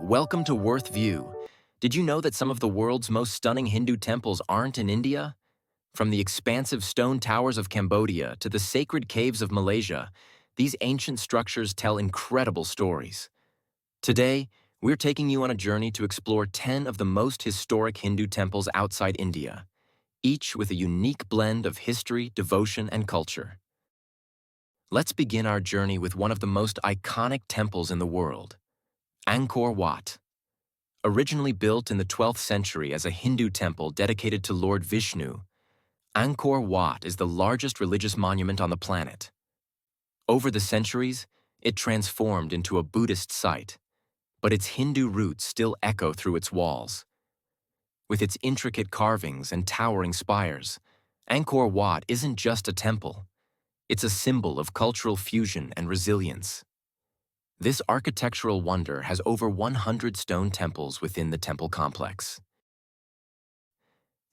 Welcome to Worth View. Did you know that some of the world's most stunning Hindu temples aren't in India? From the expansive stone towers of Cambodia to the sacred caves of Malaysia, these ancient structures tell incredible stories. Today, we're taking you on a journey to explore 10 of the most historic Hindu temples outside India, each with a unique blend of history, devotion, and culture. Let's begin our journey with one of the most iconic temples in the world, Angkor Wat. Originally built in the 12th century as a Hindu temple dedicated to Lord Vishnu, Angkor Wat is the largest religious monument on the planet. Over the centuries, it transformed into a Buddhist site, but its Hindu roots still echo through its walls. With its intricate carvings and towering spires, Angkor Wat isn't just a temple. It's a symbol of cultural fusion and resilience. This architectural wonder has over 100 stone temples within the temple complex.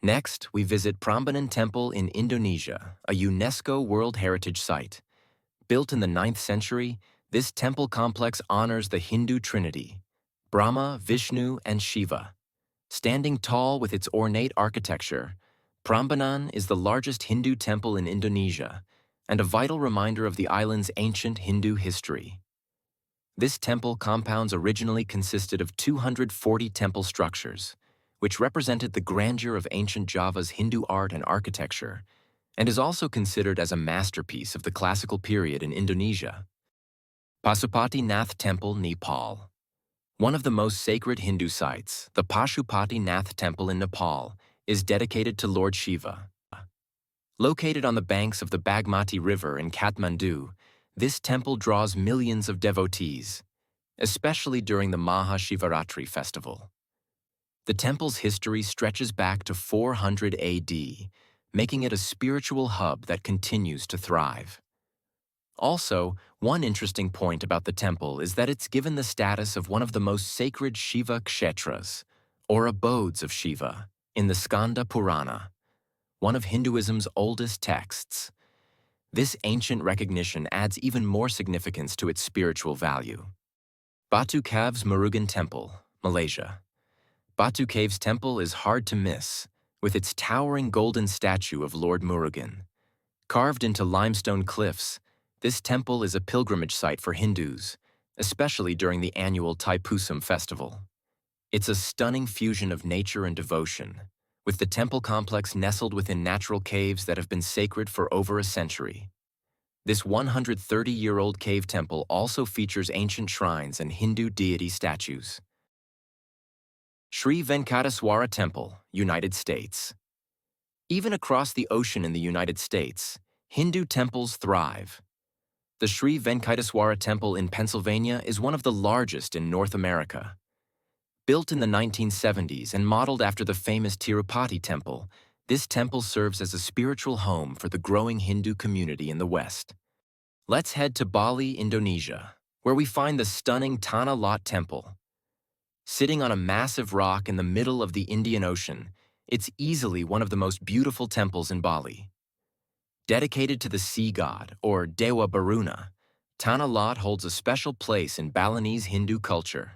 Next, we visit Pranan Temple in Indonesia, a UNESCO World Heritage Site. Built in the 9th century, this temple complex honors the Hindu Trinity, Brahma, Vishnu, and Shiva. Standing tall with its ornate architecture, Prambanan is the largest Hindu temple in Indonesia and a vital reminder of the island's ancient Hindu history. This temple compounds originally consisted of 240 temple structures, which represented the grandeur of ancient Java's Hindu art and architecture, and is also considered as a masterpiece of the classical period in Indonesia. Pasupatinath Temple, Nepal. One of the most sacred Hindu sites, the Pashupatinath Temple in Nepal, is dedicated to Lord Shiva. Located on the banks of the Bagmati River in Kathmandu, this temple draws millions of devotees, especially during the Maha Shivaratri festival. The temple's history stretches back to 400 AD, making it a spiritual hub that continues to thrive. Also, one interesting point about the temple is that it's given the status of one of the most sacred Shiva kshetras, or abodes of Shiva, in the Skanda Purana, one of Hinduism's oldest texts. This ancient recognition adds even more significance to its spiritual value. Batu Caves Murugan Temple, Malaysia. Batu Caves Temple is hard to miss, with its towering golden statue of Lord Murugan. Carved into limestone cliffs, this temple is a pilgrimage site for Hindus, especially during the annual Thaipusam festival. It's a stunning fusion of nature and devotion, with the temple complex nestled within natural caves that have been sacred for over a century. This 130-year-old cave temple also features ancient shrines and Hindu deity statues. Shri Venkateswara Temple, United States. Even across the ocean in the United States, Hindu temples thrive. The Shri Venkateswara Temple in Pennsylvania is one of the largest in North America. Built in the 1970s and modeled after the famous Tirupati Temple, this temple serves as a spiritual home for the growing Hindu community in the West. Let's head to Bali, Indonesia, where we find the stunning Tanah Lot Temple. Sitting on a massive rock in the middle of the Indian Ocean, it's easily one of the most beautiful temples in Bali. Dedicated to the sea god, or Dewa Baruna, Tanah Lot holds a special place in Balinese Hindu culture.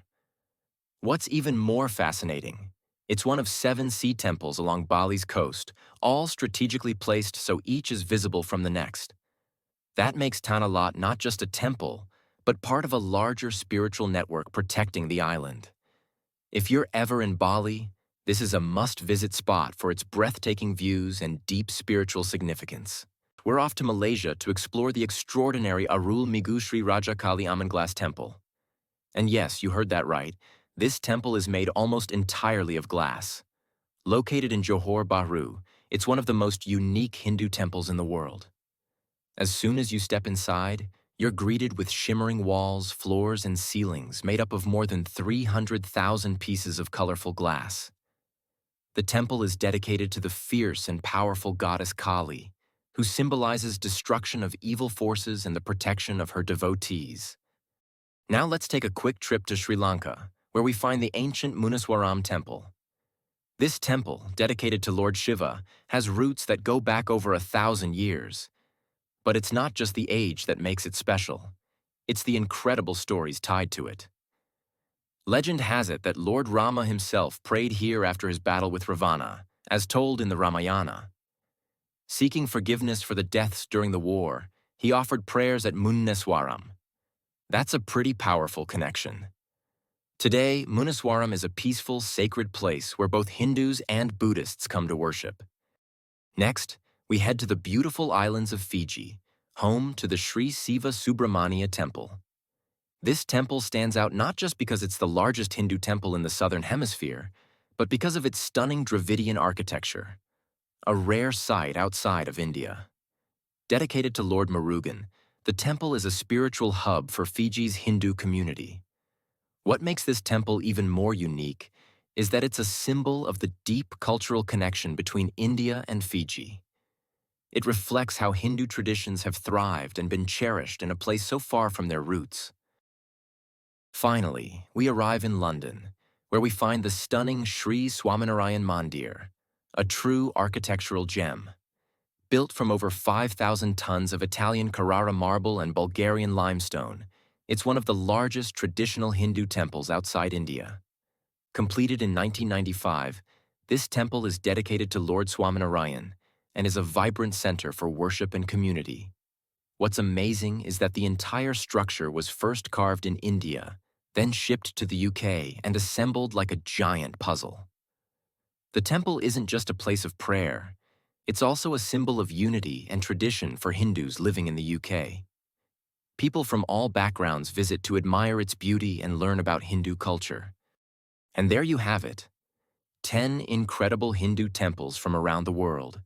What's even more fascinating, it's one of 7 sea temples along Bali's coast, all strategically placed so each is visible from the next. That makes Tanah Lot not just a temple, but part of a larger spiritual network protecting the island. If you're ever in Bali, this is a must-visit spot for its breathtaking views and deep spiritual significance. We're off to Malaysia to explore the extraordinary Arul Migu Sri Rajak Kaliamang Glass Temple. And yes, you heard that right. This temple is made almost entirely of glass. Located in Johor Bahru, it's one of the most unique Hindu temples in the world. As soon as you step inside, you're greeted with shimmering walls, floors, and ceilings made up of more than 300,000 pieces of colorful glass. The temple is dedicated to the fierce and powerful goddess Kali, who symbolizes destruction of evil forces and the protection of her devotees. Now let's take a quick trip to Sri Lanka, where we find the ancient Munneswaram Temple. This temple, dedicated to Lord Shiva, has roots that go back over 1,000 years. But it's not just the age that makes it special. It's the incredible stories tied to it. Legend has it that Lord Rama himself prayed here after his battle with Ravana, as told in the Ramayana. Seeking forgiveness for the deaths during the war, he offered prayers at Munneswaram. That's a pretty powerful connection. Today, Munneswaram is a peaceful, sacred place where both Hindus and Buddhists come to worship. Next, we head to the beautiful islands of Fiji, home to the Shri Shiva Subrama Temple. This temple stands out not just because it's the largest Hindu temple in the southern hemisphere, but because of its stunning Dravidian architecture, a rare sight outside of India. Dedicated to Lord Murugan, the temple is a spiritual hub for Fiji's Hindu community. What makes this temple even more unique is that it's a symbol of the deep cultural connection between India and Fiji. It reflects how Hindu traditions have thrived and been cherished in a place so far from their roots. Finally, we arrive in London, where we find the stunning Shri Swaminarayan Mandir, a true architectural gem. Built from over 5,000 tons of Italian Carrara marble and Bulgarian limestone, it's one of the largest traditional Hindu temples outside India. Completed in 1995, this temple is dedicated to Lord Swaminarayan and is a vibrant center for worship and community. What's amazing is that the entire structure was first carved in India, then shipped to the UK and assembled like a giant puzzle. The temple isn't just a place of prayer, it's also a symbol of unity and tradition for Hindus living in the UK. People from all backgrounds visit to admire its beauty and learn about Hindu culture. And there you have it, 10 incredible Hindu temples from around the world,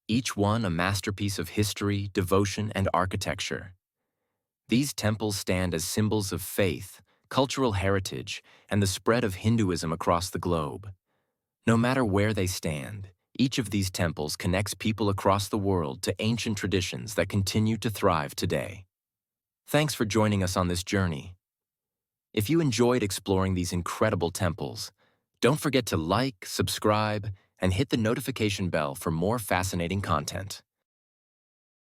each one a masterpiece of history, devotion, and architecture. These temples stand as symbols of faith, cultural heritage, and the spread of Hinduism across the globe. No matter where they stand, each of these temples connects people across the world to ancient traditions that continue to thrive today. Thanks for joining us on this journey. If you enjoyed exploring these incredible temples, don't forget to like, subscribe, and hit the notification bell for more fascinating content.